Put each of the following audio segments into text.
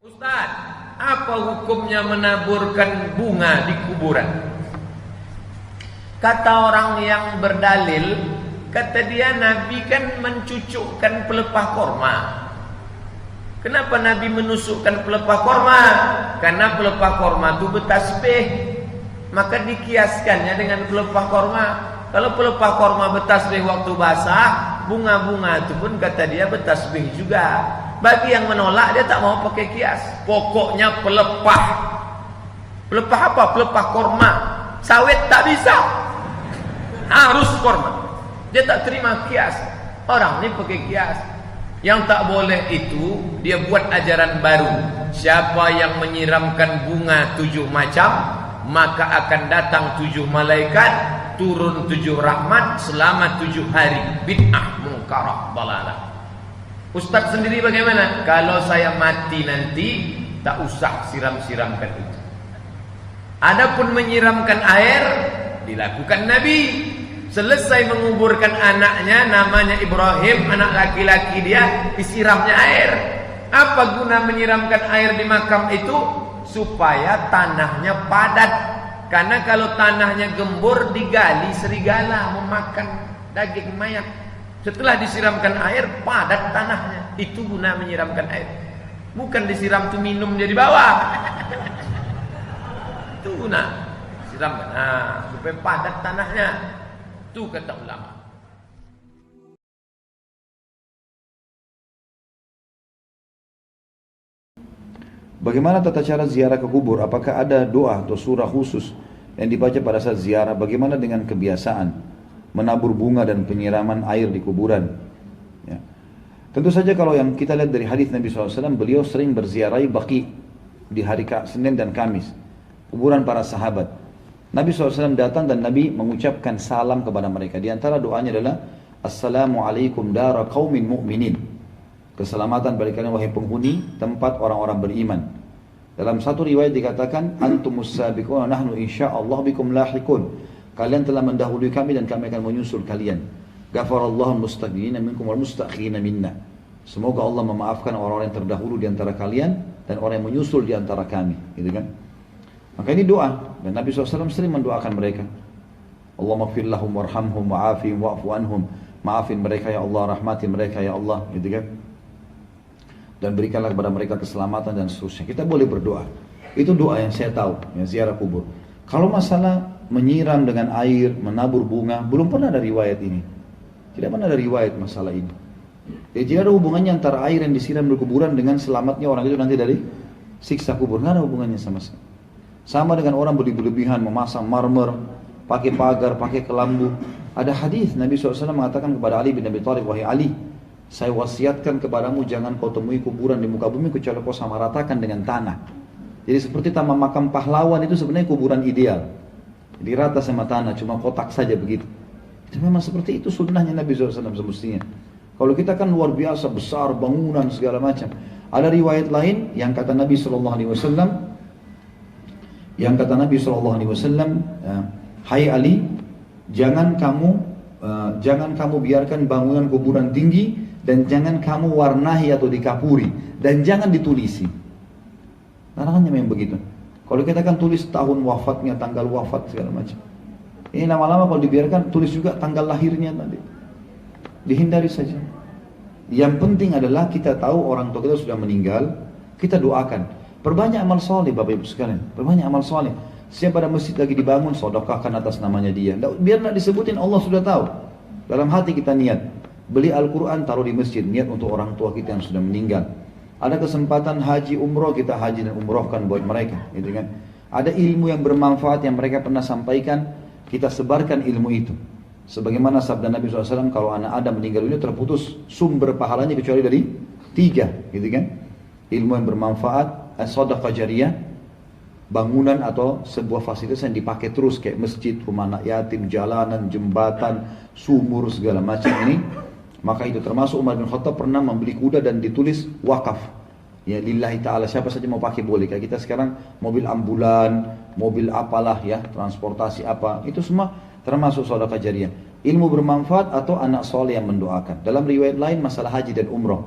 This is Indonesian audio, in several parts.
Ustaz, apa hukumnya menaburkan bunga di kuburan? Kata orang yang berdalil, kata dia Nabi kan mencucukkan pelepah korma. Kenapa Nabi menusukkan pelepah korma? Karena pelepah korma itu bertasbih. Maka dikiaskannya dengan pelepah korma. Kalau pelepah korma bertasbih waktu basah, bunga-bunga itu pun kata dia bertasbih juga. Bagi yang menolak, dia tak mau pakai kias. Pokoknya pelepah. Pelepah apa? Pelepah korma. Sawit tak bisa, harus korma. Dia tak terima kias. Orang ni pakai kias. Yang tak boleh itu, dia buat ajaran baru. Siapa yang menyiramkan bunga 7 macam, maka akan datang 7 malaikat, turun 7 rahmat selama 7 hari. Bid'ah, munkarah, dalalah. Ustaz sendiri bagaimana? Kalau saya mati nanti, tak usah siram-siramkan itu. Adapun menyiramkan air, dilakukan Nabi. Selesai menguburkan anaknya, namanya Ibrahim, anak laki-laki dia, disiramnya air. Apa guna menyiramkan air di makam itu? Supaya tanahnya padat. Karena kalau tanahnya gembur, digali serigala memakan daging mayat. Setelah disiramkan air, padat tanahnya. Itu guna menyiramkan air. Bukan disiram tu minum dia di bawah. Itu guna siramkan. Supaya padat tanahnya. Itu kata ulama. Bagaimana tata cara ziarah ke kubur? Apakah ada doa atau surah khusus yang dibaca pada saat ziarah? Bagaimana dengan kebiasaan menabur bunga dan penyiraman air di kuburan? Ya. Tentu saja kalau yang kita lihat dari hadis Nabi SAW, beliau sering berziarahi Baqi di hari Senin dan Kamis, kuburan para sahabat. Nabi SAW datang dan Nabi mengucapkan salam kepada mereka. Di antara doanya adalah Assalamualaikum dara qaumin mu'minin. Keselamatan bagi kalian wahai penghuni tempat orang-orang beriman. Dalam satu riwayat dikatakan antumus sabiqun nahnu insyaallah bikum lahiqun. Kalian telah mendahului kami dan kami akan menyusul kalian. Ghafarallahu mustaqbilina minkum wal mustakhirina minna. Semoga Allah memaafkan orang-orang yang terdahulu di antara kalian dan orang yang menyusul di antara kami, gitu kan? Maka ini doa dan Nabi SAW sering mendoakan mereka. Allahumma ighfir lahum warhamhum wa'afihim wa'fu anhum. Maafin mereka ya Allah, rahmati mereka ya Allah, gitu kan? Dan berikanlah kepada mereka keselamatan dan seterusnya. Kita boleh berdoa. Itu doa yang saya tahu, yang ziarah kubur. Kalau masalah menyiram dengan air, menabur bunga, belum pernah ada riwayat ini. Tidak pernah ada riwayat masalah ini. Jadi tidak ada hubungannya antara air yang disiram di kuburan dengan selamatnya orang itu nanti dari siksa kubur. Tidak ada hubungannya sama sekali. Sama dengan orang berlebihan memasang marmer, pakai pagar, pakai kelambu. Ada hadis Nabi SAW mengatakan kepada Ali bin Abi Thalib, wahai Ali, saya wasiatkan kepadamu jangan kau temui kuburan di muka bumi kecuali kau samaratakan dengan tanah. Jadi seperti taman makam pahlawan itu sebenarnya kuburan ideal. Jadi rata sama tanah, cuma kotak saja begitu. Itu memang seperti itu sunnahnya Nabi SAW semestinya. Kalau kita kan luar biasa, besar, bangunan segala macam. Ada riwayat lain yang kata Nabi SAW, hai Ali, jangan kamu biarkan bangunan kuburan tinggi dan jangan kamu warnahi atau dikapuri dan jangan ditulisi. Larangannya memang begitu. Kalau kita kan tulis tahun wafatnya, tanggal wafat segala macam. Ini lama-lama kalau dibiarkan tulis juga tanggal lahirnya nanti. Dihindari saja. Yang penting adalah kita tahu orang tua kita sudah meninggal, kita doakan. Perbanyak amal soleh Bapak Ibu sekalian. Perbanyak amal soleh. Siapa ada masjid lagi dibangun, sedekahkan atas namanya dia. Biar nak disebutin, Allah sudah tahu. Dalam hati kita niat. Beli Al-Quran, taruh di masjid. Niat untuk orang tua kita yang sudah meninggal. Ada kesempatan haji umroh, kita haji dan umrohkan buat mereka. Gitu kan? Ada ilmu yang bermanfaat yang mereka pernah sampaikan, kita sebarkan ilmu itu. Sebagaimana sabda Nabi SAW, kalau anak Adam meninggal dunia terputus sumber pahalanya kecuali dari 3. Gitu kan? Ilmu yang bermanfaat, sedekah jariyah, bangunan atau sebuah fasilitas yang dipakai terus kayak masjid, rumah anak yatim, jalanan, jembatan, sumur segala macam ini. Maka itu termasuk Umar bin Khattab pernah membeli kuda dan ditulis wakaf. Ya lillahi ta'ala, siapa saja mau pakai boleh. Kayak kita sekarang mobil ambulan, mobil apalah ya, transportasi apa, itu semua termasuk sedekah jariyah. Ilmu bermanfaat atau anak soleh yang mendoakan. Dalam riwayat lain masalah haji dan umroh.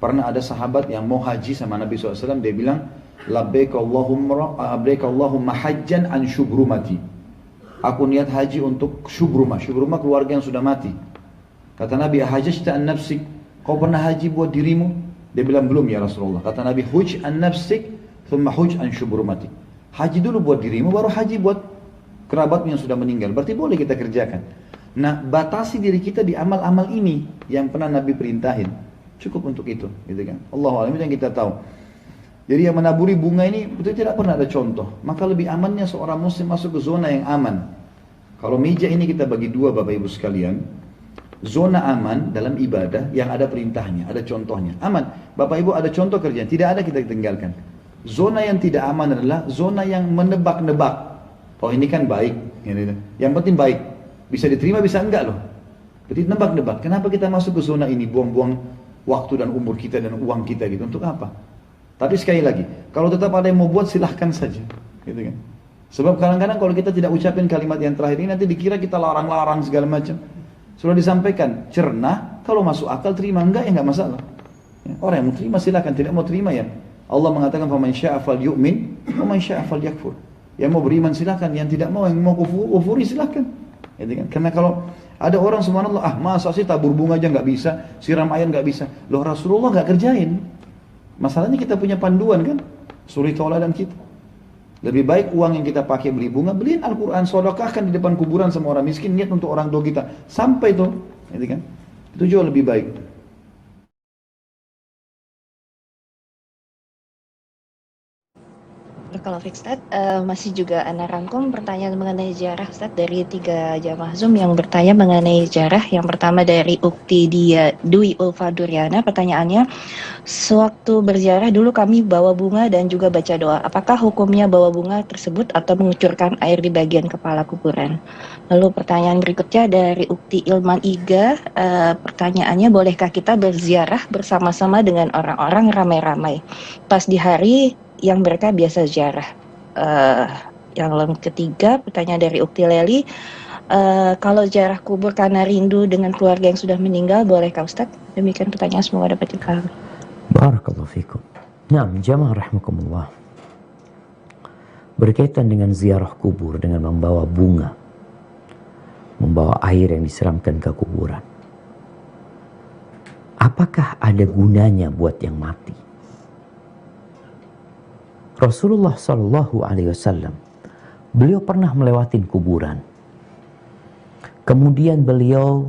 Pernah ada sahabat yang mau haji sama Nabi SAW, dia bilang, labbaik Allahumma hajjan an syubrumati. Aku niat haji untuk syubrumah. Syubrumah keluarga yang sudah mati. Kata Nabi, hajjta an nafsik. Kau pernah haji buat dirimu? Dia bilang, belum ya Rasulullah. Kata Nabi, huj an nafsik, thumma huj an syubrumati. Haji dulu buat dirimu, baru haji buat kerabatmu yang sudah meninggal. Berarti boleh kita kerjakan. Nah, batasi diri kita di amal-amal ini yang pernah Nabi perintahin. Cukup untuk itu, gitu kan. Allahu a'lam, itu yang kita tahu. Jadi yang menaburi bunga ini betul tidak pernah ada contoh. Maka lebih amannya seorang muslim masuk ke zona yang aman. Kalau meja ini kita bagi dua Bapak Ibu sekalian. Zona aman dalam ibadah yang ada perintahnya, ada contohnya. Aman. Bapak Ibu ada contoh kerjaan, tidak ada kita tinggalkan. Zona yang tidak aman adalah zona yang menebak-nebak. Oh ini kan baik. Yang penting baik. Bisa diterima, bisa enggak loh. Jadi nebak-nebak. Kenapa kita masuk ke zona ini? Buang-buang waktu dan umur kita dan uang kita gitu. Untuk apa? Tapi sekali lagi, kalau tetap ada yang mau buat silahkan saja. Gitu kan. Sebab kadang-kadang kalau kita tidak ucapin kalimat yang terakhir ini nanti dikira kita larang-larang segala macam. Sudah disampaikan, cerna, kalau masuk akal terima, enggak ya enggak masalah. Ya, orang yang mau terima silahkan, tidak mau terima ya. Allah mengatakan faman syaa'a falyu'min wa man syaa'a falyakfur. Yang mau beriman silahkan, yang tidak mau, yang mau kufuri silahkan. Gitu kan. Karena kalau ada orang subhanallah, masa sih tabur bunga aja nggak bisa, siram air nggak bisa. Loh Rasulullah nggak kerjain. Masalahnya kita punya panduan kan, suri tauladan kita. Lebih baik uang yang kita pakai beli bunga, beliin Al-Quran, sedekahkan di depan kuburan sama orang miskin, niat untuk orang tua kita. Sampai itu, gitu kan? Itu jauh lebih baik. Kalau Ustaz, masih juga Ana rangkum pertanyaan mengenai ziarah Ustaz dari 3 jamaah Zoom yang bertanya mengenai ziarah. Yang pertama dari Ukti Dwi Ulfa Duryana, pertanyaannya, sewaktu berziarah dulu kami bawa bunga dan juga baca doa. Apakah hukumnya bawa bunga tersebut atau mengucurkan air di bagian kepala kuburan? Lalu pertanyaan berikutnya dari Ukti Ilman Iga, pertanyaannya, bolehkah kita berziarah bersama-sama dengan orang-orang ramai-ramai pas di hari yang mereka biasa ziarah? Yang ketiga, pertanyaan dari Ukti Leli, kalau ziarah kubur karena rindu dengan keluarga yang sudah meninggal, bolehkah Ustaz? Demikian pertanyaan, semoga dapat dipahami. Barakallahu fikum. Nah, jamaah rahimakumullah. Berkaitan dengan ziarah kubur dengan membawa bunga, membawa air yang disiramkan ke kuburan. Apakah ada gunanya buat yang mati? Rasulullah Shallallahu Alaihi Wasallam, beliau pernah melewatin kuburan. Kemudian beliau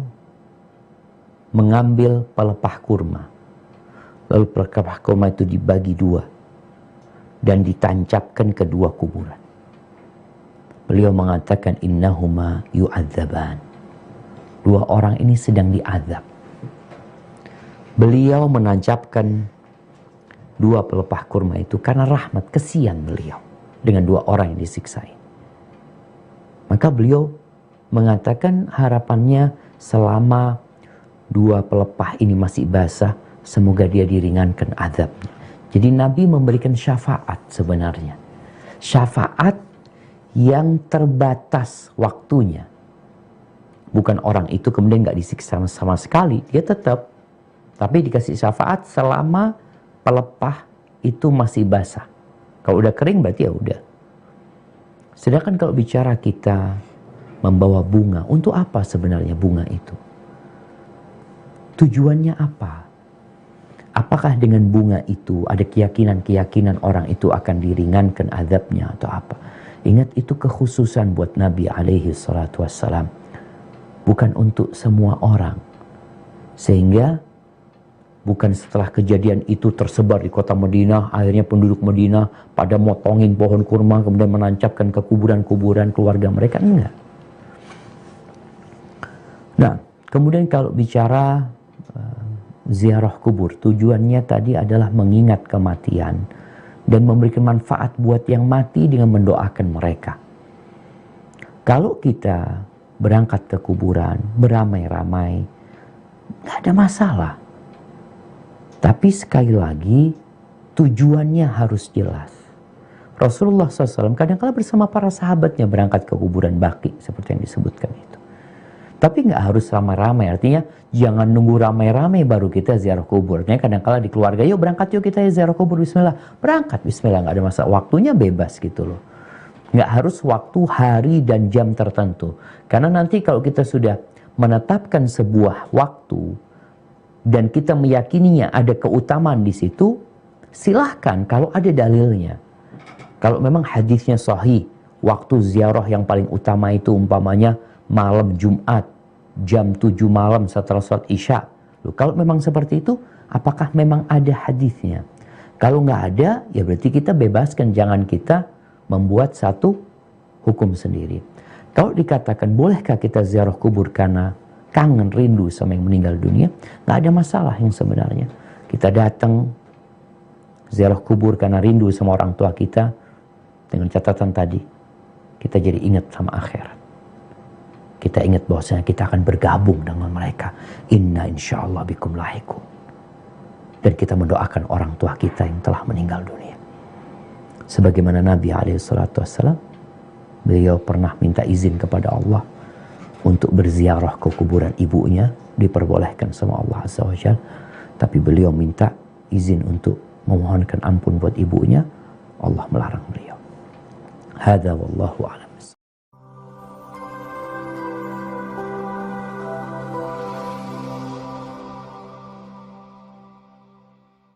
mengambil pelepah kurma. Lalu pelepah kurma itu dibagi 2 dan ditancapkan ke 2 kuburan. Beliau mengatakan innahuma yu'adzaban. 2 orang ini sedang diazab. Beliau menancapkan 2 pelepah kurma itu karena rahmat, kesian beliau dengan 2 orang yang disiksa. Maka beliau mengatakan harapannya selama 2 pelepah ini masih basah, semoga dia diringankan azabnya. Jadi Nabi memberikan syafaat sebenarnya. Syafaat yang terbatas waktunya. Bukan orang itu kemudian nggak disiksa sama sekali, dia tetap. Tapi dikasih syafaat selama pelepah itu masih basah. Kalau udah kering berarti ya udah. Sedangkan kalau bicara kita membawa bunga, untuk apa sebenarnya bunga itu? Tujuannya apa? Apakah dengan bunga itu ada keyakinan-keyakinan orang itu akan diringankan azabnya atau apa? Ingat, itu kekhususan buat Nabi alaihi salatu wassalam. Bukan untuk semua orang. Sehingga bukan setelah kejadian itu tersebar di kota Madinah, akhirnya penduduk Madinah pada motongin pohon kurma kemudian menancapkan ke kuburan-kuburan keluarga mereka. Enggak. Nah, kemudian kalau bicara ziarah kubur, tujuannya tadi adalah mengingat kematian dan memberikan manfaat buat yang mati dengan mendoakan mereka. Kalau kita berangkat ke kuburan beramai-ramai, nggak ada masalah. Tapi sekali lagi, tujuannya harus jelas. Rasulullah SAW kadang-kala bersama para sahabatnya berangkat ke kuburan Baqi, seperti yang disebutkan itu. Tapi nggak harus ramai-ramai, artinya jangan nunggu ramai-ramai baru kita ziarah kubur. Artinya kadang-kala di keluarga, yuk berangkat yuk kita ziarah kubur, bismillah. Berangkat, bismillah, nggak ada masalah. Waktunya bebas gitu loh. Nggak harus waktu, hari, dan jam tertentu. Karena nanti kalau kita sudah menetapkan sebuah waktu, dan kita meyakininya ada keutamaan di situ, silahkan kalau ada dalilnya. Kalau memang hadisnya sahih, waktu ziarah yang paling utama itu umpamanya malam Jumat, jam 7 malam setelah sholat Isya. Loh, kalau memang seperti itu, apakah memang ada hadisnya? Kalau nggak ada, ya berarti kita bebaskan, jangan kita membuat satu hukum sendiri. Kalau dikatakan, bolehkah kita ziarah kubur karena kangen, rindu sama yang meninggal dunia? Nggak ada masalah yang sebenarnya. Kita datang ziarah kubur karena rindu sama orang tua kita, dengan catatan tadi, kita jadi ingat sama akhirat. Kita ingat bahwasanya kita akan bergabung dengan mereka. Inna insyaallah bikum lahiqun. Dan kita mendoakan orang tua kita yang telah meninggal dunia. Sebagaimana Nabi SAW, beliau pernah minta izin kepada Allah untuk berziarah ke kuburan ibunya, diperbolehkan sama Allah Azza wa Jalla. Tapi beliau minta izin untuk memohonkan ampun buat ibunya, Allah melarang beliau. Hadza wallahu a'lam.